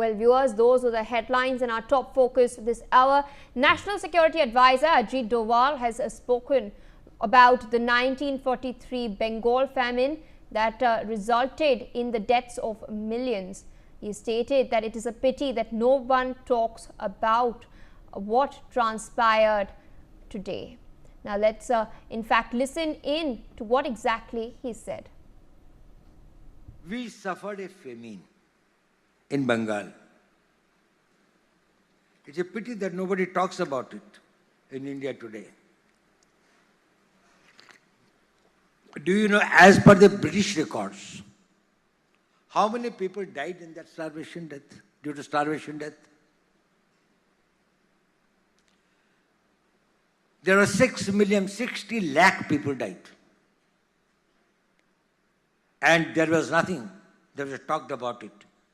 Well, viewers, those are the headlines in our top focus this hour. National Security Advisor Ajit Doval has spoken about the 1943 Bengal famine that resulted in the deaths of millions. He stated that it is a pity that no one talks about what transpired today. Now let's in fact listen in to what exactly he said. We suffered a famine in Bengal. It's a pity that nobody talks about it in India today. Do you know, as per the British records, how many people died in that starvation death, due to starvation death? There were 6,060 lakh people died. And there was nothing that was talked about it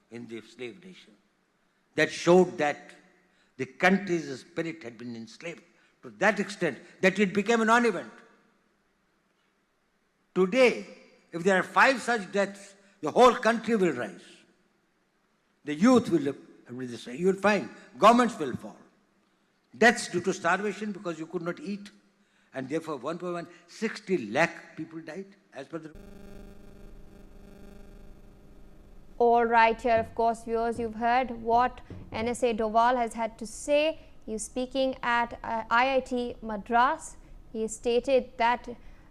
in the slave nation. That showed that the country's spirit had been enslaved to that extent that it became a non-event. Today, if there are 5 such deaths, the whole country will rise. The youth will you will find governments will fall. Deaths due to starvation because you could not eat. And therefore, 1.160 lakh people died as per the... All right, here, of course, viewers, you've heard what NSA Doval has had to say. He's speaking at IIT Madras. He stated that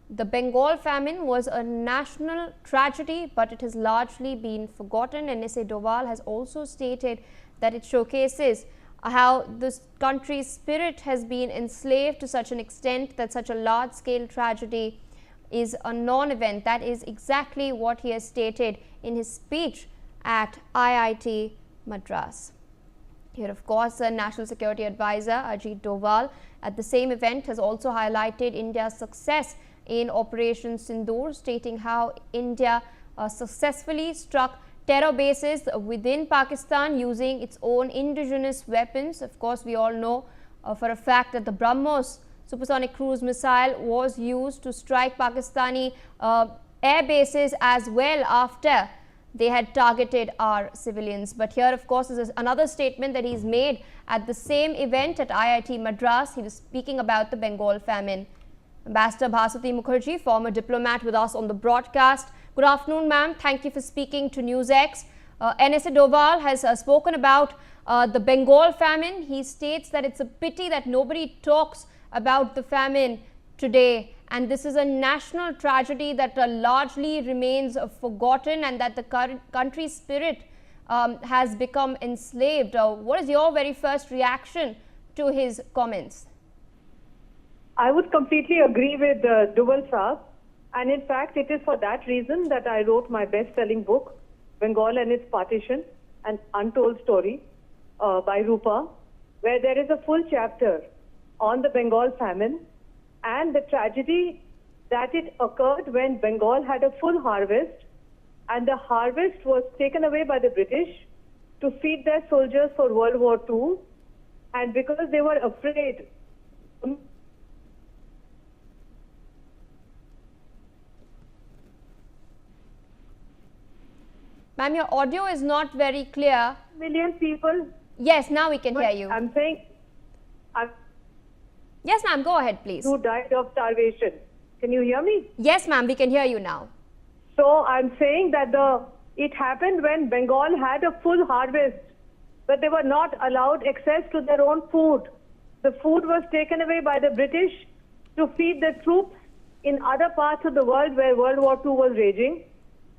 the Bengal famine was a national tragedy, but it has largely been forgotten. NSA Doval has also stated that it showcases how this country's spirit has been enslaved to such an extent that such a large-scale tragedy is a non-event. That is exactly what he has stated in his speech at IIT Madras. Here, of course, National Security Advisor Ajit Doval at the same event has also highlighted India's success in Operation Sindoor, stating how India successfully struck terror bases within Pakistan using its own indigenous weapons. Of course, we all know for a fact that the BrahMos supersonic cruise missile was used to strike Pakistani air bases as well after they had targeted our civilians. But here, of course, is another statement that he's made at the same event at IIT Madras. He was speaking about the Bengal famine. Ambassador Bhaswati Mukherjee, former diplomat, with us on the broadcast. Good afternoon, ma'am. Thank you for speaking to NewsX. NSA Doval has spoken about the Bengal famine. He states that it's a pity that nobody talks about the famine today, and this is a national tragedy that largely remains forgotten, and that the country's spirit has become enslaved. What is your very first reaction to his comments? I would completely agree with Doval Saab, and in fact it is for that reason that I wrote my best-selling book, Bengal and its Partition, an Untold Story by Rupa, where there is a full chapter on the Bengal famine and the tragedy that it occurred when Bengal had a full harvest, and the harvest was taken away by the British to feed their soldiers for World War II, and because they were afraid. Ma'am, your audio is not very clear. Million people. Yes, now we can hear you. I'm saying... Yes, ma'am, go ahead, please. Who died of starvation. Can you hear me? Yes, ma'am, we can hear you now. So I'm saying that it happened when Bengal had a full harvest, but they were not allowed access to their own food. The food was taken away by the British to feed the troops in other parts of the world where World War II was raging.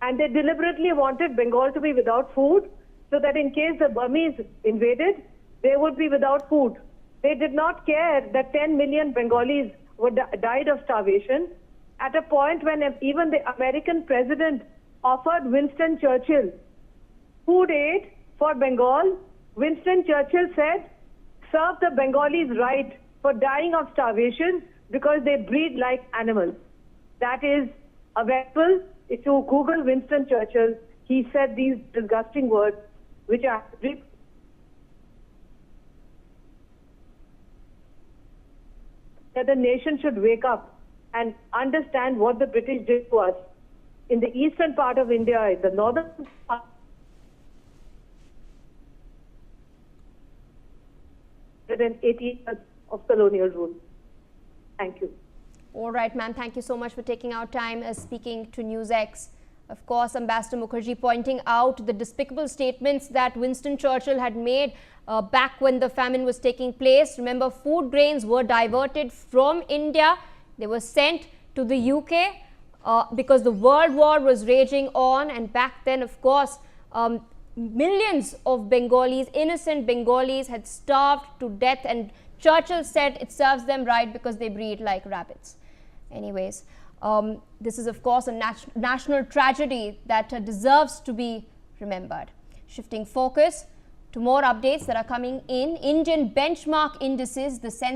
And they deliberately wanted Bengal to be without food so that in case the Burmese invaded, they would be without food. They did not care that 10 million Bengalis died of starvation at a point when even the American president offered Winston Churchill food aid for Bengal. Winston Churchill said, serve the Bengalis right for dying of starvation because they breed like animals. That is available. If you Google Winston Churchill, he said these disgusting words, which are that the nation should wake up and understand what the British did to us. In the eastern part of India, in the northern part, 180 years of colonial rule. Thank you. All right, ma'am. Thank you so much for taking our time speaking to NewsX. Of course, Ambassador Mukherjee pointing out the despicable statements that Winston Churchill had made back when the famine was taking place. Remember, food grains were diverted from India. They were sent to the UK because the World War was raging on. And back then, of course, millions of Bengalis, innocent Bengalis, had starved to death. And Churchill said it serves them right because they breed like rabbits. Anyways, this is of course a national tragedy that deserves to be remembered. Shifting focus to more updates that are coming in. Indian benchmark indices, the census